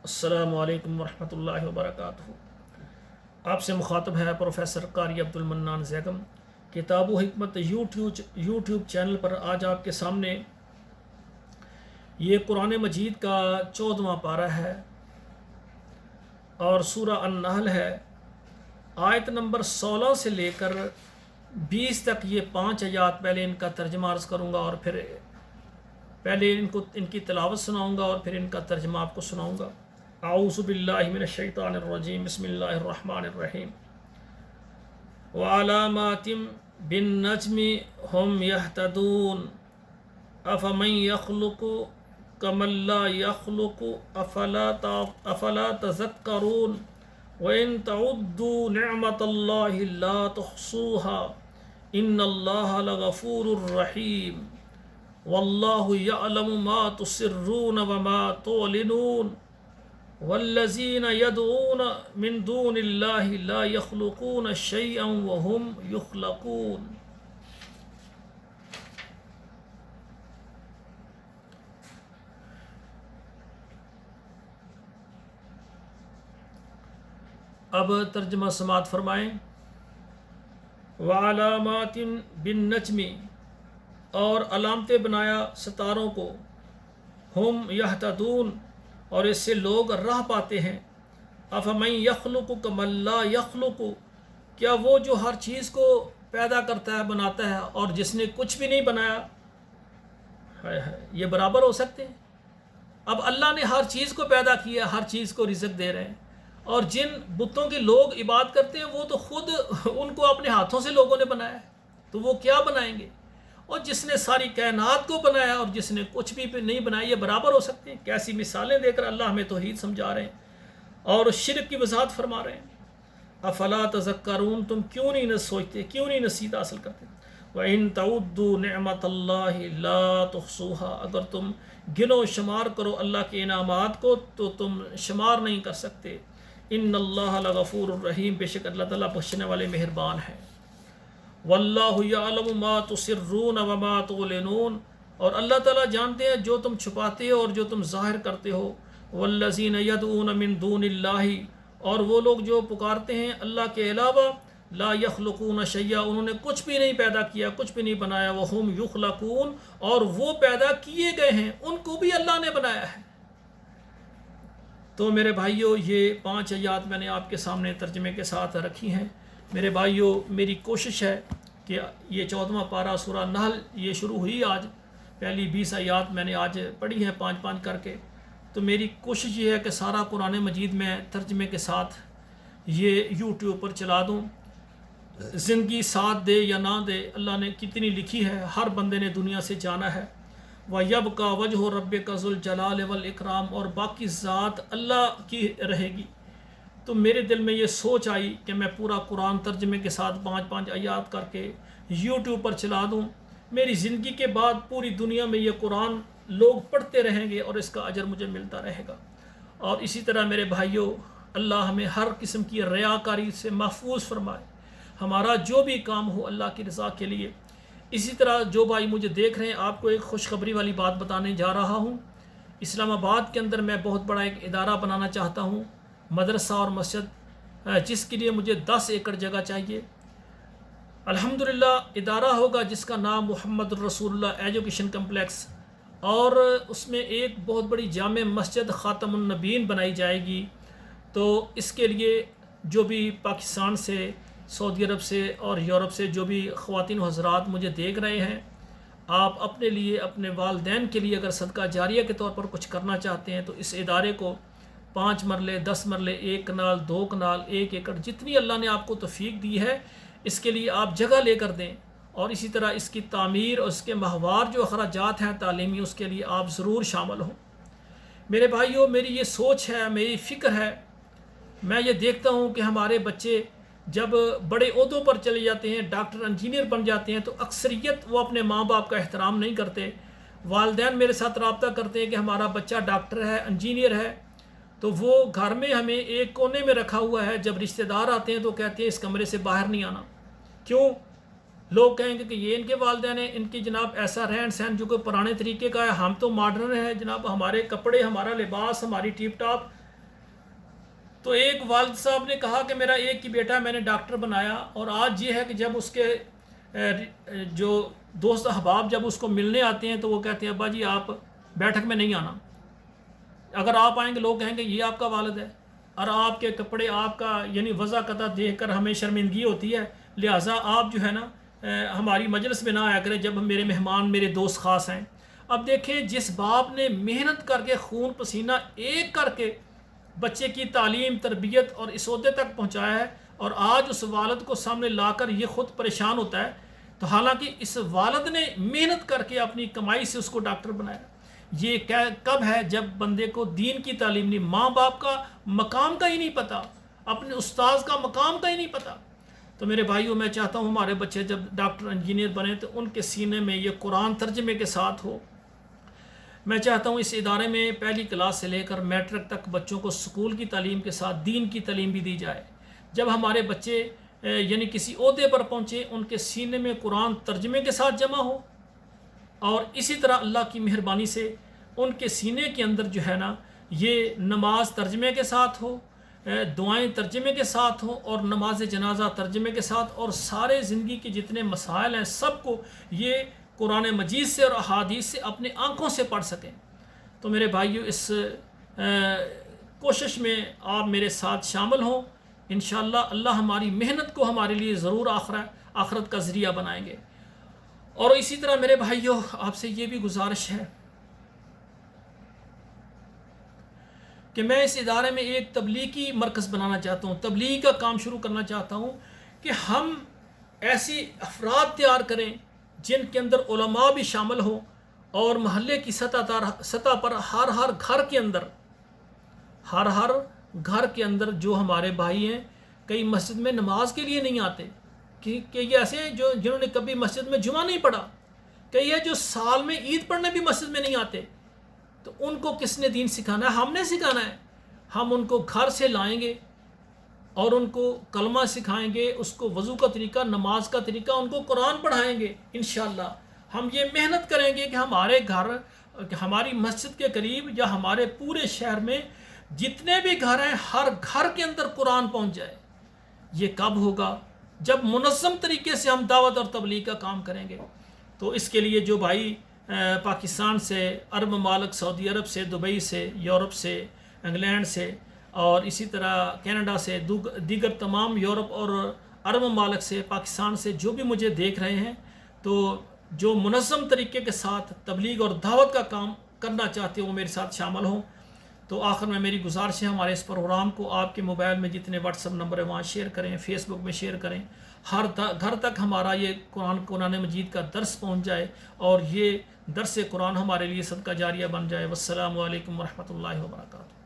السلام علیکم ورحمۃ اللہ وبرکاتہ۔ آپ سے مخاطب ہے پروفیسر قاری عبدالمنان زیگم۔ کتاب و حکمت یوٹیوب چینل پر آج آپ کے سامنے یہ قرآن مجید کا 14واں پارہ ہے اور سورہ النحل ہے۔ آیت نمبر 16 سے لے کر 20 تک یہ 5 آیات پہلے ان کا ترجمہ عرض کروں گا اور پھر پہلے ان کی تلاوت سناؤں گا اور پھر ان کا ترجمہ آپ کو سناؤں گا۔ اعوذ باللہ من الشیطان الرجیم، بسم اللہ الرحمن الرحیم۔ وعلامات بالنجم هم يهتدون افمن يخلق كمن لا يخلق افلا تذکرون وان تعدوا نعمت اللہ لا تحصوها ان اللہ لغفور رحیم واللہ یعلم ما تسرون وما تعلنون والذین یدعون من دون اللہ لا یخلقون شیئا وهم یخلقون۔ اب ترجمہ سماعت فرمائیں۔ وعلامات بالنجم، اور علامتیں بنایا ستاروں کو، ہم یہتدون، اور اس سے لوگ راہ پاتے ہیں۔ افمن یخلق کمن لا یخلق، کیا وہ جو ہر چیز کو پیدا کرتا ہے بناتا ہے اور جس نے کچھ بھی نہیں بنایا، یہ برابر ہو سکتے ہیں؟ اب اللہ نے ہر چیز کو پیدا کیا، ہر چیز کو رزق دے رہے ہیں، اور جن بتوں کے لوگ عبادت کرتے ہیں وہ تو خود ان کو اپنے ہاتھوں سے لوگوں نے بنایا ہے، تو وہ کیا بنائیں گے؟ اور جس نے ساری کائنات کو بنایا اور جس نے کچھ بھی نہیں بنایا، یہ برابر ہو سکتے ہیں؟ کیسی مثالیں دے کر اللہ ہمیں توحید سمجھا رہے ہیں اور شرک کی وضاحت فرما رہے ہیں۔ افلا تذکرون، تم کیوں نہیں سوچتے، کیوں نہیں نصیحت حاصل کرتے؟ وَإِن تَعُدُّوا نِعْمَةَ اللَّهِ لَا تُحْصُوهَا، اگر تم گنو شمار کرو اللہ کے انعامات کو تو تم شمار نہیں کر سکتے۔ ان اللہ لغفور الرحیم، بے شک اللہ تعالیٰ بخشنے والے مہربان ہیں۔ واللہ یعلم ما تسرون وما تعلنون، اور اللہ تعالیٰ جانتے ہیں جو تم چھپاتے ہو اور جو تم ظاہر کرتے ہو۔ والذین یدعون من دون اللہ، اور وہ لوگ جو پکارتے ہیں اللہ کے علاوہ، لا یخلقون شیئا، انہوں نے کچھ بھی نہیں پیدا کیا، کچھ بھی نہیں بنایا، وہم یخلقون، اور وہ پیدا کیے گئے ہیں، ان کو بھی اللہ نے بنایا ہے۔ تو میرے بھائیوں، یہ 5 آیات میں نے آپ کے سامنے ترجمے کے ساتھ رکھی ہیں۔ میرے بھائیوں، میری کوشش ہے کہ یہ 14واں پارہ سورہ نحل یہ شروع ہوئی آج، پہلی 20 آیات میں نے آج پڑھی ہیں 5 کر کے۔ تو میری کوشش یہ ہے کہ سارا قرآن مجید میں ترجمے کے ساتھ یہ یوٹیوب پر چلا دوں۔ زندگی ساتھ دے یا نہ دے، اللہ نے کتنی لکھی ہے، ہر بندے نے دنیا سے جانا ہے۔ وَيَبْقَى وَجْهُ رَبِّكَ ذُو الْجَلَالِ وَالْإِكْرَامِ، اور باقی ذات اللہ کی رہے گی۔ تو میرے دل میں یہ سوچ آئی کہ میں پورا قرآن ترجمے کے ساتھ 5 آیات کر کے یوٹیوب پر چلا دوں۔ میری زندگی کے بعد پوری دنیا میں یہ قرآن لوگ پڑھتے رہیں گے اور اس کا اجر مجھے ملتا رہے گا۔ اور اسی طرح میرے بھائیوں، اللہ ہمیں ہر قسم کی ریاکاری سے محفوظ فرمائے، ہمارا جو بھی کام ہو اللہ کی رضا کے لیے۔ اسی طرح جو بھائی مجھے دیکھ رہے ہیں، آپ کو ایک خوشخبری والی بات بتانے جا رہا ہوں۔ اسلام آباد کے اندر میں بہت بڑا ایک ادارہ بنانا چاہتا ہوں، مدرسہ اور مسجد، جس کے لیے مجھے 10 ایکڑ جگہ چاہیے۔ الحمدللہ ادارہ ہوگا جس کا نام محمد الرسول اللہ ایجوکیشن کمپلیکس، اور اس میں ایک بہت بڑی جامع مسجد خاتم النبیین بنائی جائے گی۔ تو اس کے لیے جو بھی پاکستان سے، سعودی عرب سے اور یورپ سے جو بھی خواتین و حضرات مجھے دیکھ رہے ہیں، آپ اپنے لیے، اپنے والدین کے لیے اگر صدقہ جاریہ کے طور پر کچھ کرنا چاہتے ہیں تو اس ادارے کو 5 مرلے، 10 مرلے، 1 کنال، 2 کنال، 1 ایکڑ، جتنی اللہ نے آپ کو توفیق دی ہے، اس کے لیے آپ جگہ لے کر دیں، اور اسی طرح اس کی تعمیر اور اس کے ماہوار جو اخراجات ہیں تعلیمی، اس کے لیے آپ ضرور شامل ہوں۔ میرے بھائیوں، میری یہ سوچ ہے، میری فکر ہے، میں یہ دیکھتا ہوں کہ ہمارے بچے جب بڑے عہدوں پر چلے جاتے ہیں، ڈاکٹر انجینئر بن جاتے ہیں، تو اکثریت وہ اپنے ماں باپ کا احترام نہیں کرتے۔ والدین میرے ساتھ رابطہ کرتے ہیں کہ ہمارا بچہ ڈاکٹر ہے، انجینئر ہے، تو وہ گھر میں ہمیں ایک کونے میں رکھا ہوا ہے۔ جب رشتہ دار آتے ہیں تو کہتے ہیں اس کمرے سے باہر نہیں آنا۔ کیوں؟ لوگ کہیں گے کہ یہ ان کے والدین ہیں، ان کی جناب ایسا رہن سہن جو کہ پرانے طریقے کا ہے، ہم تو ماڈرن ہیں جناب، ہمارے کپڑے، ہمارا لباس، ہماری ٹیپ ٹاپ تو ایک والد صاحب نے کہا کہ میرا ایک ہی بیٹا میں نے ڈاکٹر بنایا، اور آج یہ ہے کہ جب اس کے جو دوست احباب جب اس کو ملنے آتے ہیں تو وہ کہتے ہیں ابا جی آپ بیٹھک میں نہیں آنا، اگر آپ آئیں گے لوگ کہیں گے یہ آپ کا والد ہے، اور آپ کے کپڑے آپ کا یعنی وضع قطع دیکھ کر ہمیں شرمندگی ہوتی ہے، لہٰذا آپ جو ہے نا ہماری مجلس میں نہ آیا کریں جب میرے مہمان میرے دوست خاص ہیں۔ اب دیکھیں جس باپ نے محنت کر کے خون پسینہ ایک کر کے بچے کی تعلیم تربیت اور اس عہدے تک پہنچایا ہے، اور آج اس والد کو سامنے لا کر یہ خود پریشان ہوتا ہے، تو حالانکہ اس والد نے محنت کر کے اپنی کمائی سے اس کو ڈاکٹر بنایا۔ یہ کب ہے جب بندے کو دین کی تعلیم نہیں، ماں باپ کا مقام کا ہی نہیں پتہ، اپنے استاذ کا مقام کا ہی نہیں پتہ۔ تو میرے بھائیوں میں چاہتا ہوں ہمارے بچے جب ڈاکٹر انجینئر بنے تو ان کے سینے میں یہ قرآن ترجمے کے ساتھ ہو۔ میں چاہتا ہوں اس ادارے میں پہلی کلاس سے لے کر میٹرک تک بچوں کو سکول کی تعلیم کے ساتھ دین کی تعلیم بھی دی جائے۔ جب ہمارے بچے یعنی کسی عہدے پر پہنچے ان کے سینے میں قرآن ترجمے کے ساتھ جمع ہو، اور اسی طرح اللہ کی مہربانی سے ان کے سینے کے اندر جو ہے نا یہ نماز ترجمے کے ساتھ ہو، دعائیں ترجمے کے ساتھ ہوں، اور نماز جنازہ ترجمے کے ساتھ، اور سارے زندگی کے جتنے مسائل ہیں سب کو یہ قرآن مجید سے اور احادیث سے اپنے آنکھوں سے پڑھ سکیں۔ تو میرے بھائیو اس کوشش میں آپ میرے ساتھ شامل ہوں، انشاءاللہ اللہ ہماری محنت کو ہمارے لیے ضرور آخرت کا ذریعہ بنائیں گے۔ اور اسی طرح میرے بھائیو آپ سے یہ بھی گزارش ہے کہ میں اس ادارے میں ایک تبلیغی مرکز بنانا چاہتا ہوں، تبلیغ کا کام شروع کرنا چاہتا ہوں کہ ہم ایسی افراد تیار کریں جن کے اندر علماء بھی شامل ہوں، اور محلے کی سطح پر ہر گھر کے اندر جو ہمارے بھائی ہیں کئی مسجد میں نماز کے لیے نہیں آتے، کہ یہ ایسے ہیں جنہوں نے کبھی مسجد میں جمعہ نہیں پڑھا، کئی ہے جو سال میں عید پڑھنے بھی مسجد میں نہیں آتے، تو ان کو کس نے دین سکھانا ہے؟ ہم نے سکھانا ہے۔ ہم ان کو گھر سے لائیں گے اور ان کو کلمہ سکھائیں گے، اس کو وضو کا طریقہ، نماز کا طریقہ، ان کو قرآن پڑھائیں گے انشاءاللہ۔ ہم یہ محنت کریں گے کہ ہمارے گھر ہماری مسجد کے قریب یا ہمارے پورے شہر میں جتنے بھی گھر ہیں ہر گھر کے اندر قرآن پہنچ جائے۔ یہ کب ہوگا؟ جب منظم طریقے سے ہم دعوت اور تبلیغ کا کام کریں گے۔ تو اس کے لیے جو بھائی پاکستان سے، عرب ممالک، سعودی عرب سے، دبئی سے، یورپ سے، انگلینڈ سے، اور اسی طرح کینیڈا سے، دیگر تمام یورپ اور عرب ممالک سے، پاکستان سے جو بھی مجھے دیکھ رہے ہیں، تو جو منظم طریقے کے ساتھ تبلیغ اور دعوت کا کام کرنا چاہتے ہیں وہ میرے ساتھ شامل ہوں۔ تو آخر میں میری گزارش ہے ہمارے اس پروگرام کو آپ کے موبائل میں جتنے واٹس ایپ نمبر ہیں وہاں شیئر کریں، فیس بک میں شیئر کریں، ہر گھر تک ہمارا یہ قرآن مجید کا درس پہنچ جائے، اور یہ درس قرآن ہمارے لیے صدقہ جاریہ بن جائے۔ والسلام علیکم ورحمۃ اللہ وبرکاتہ۔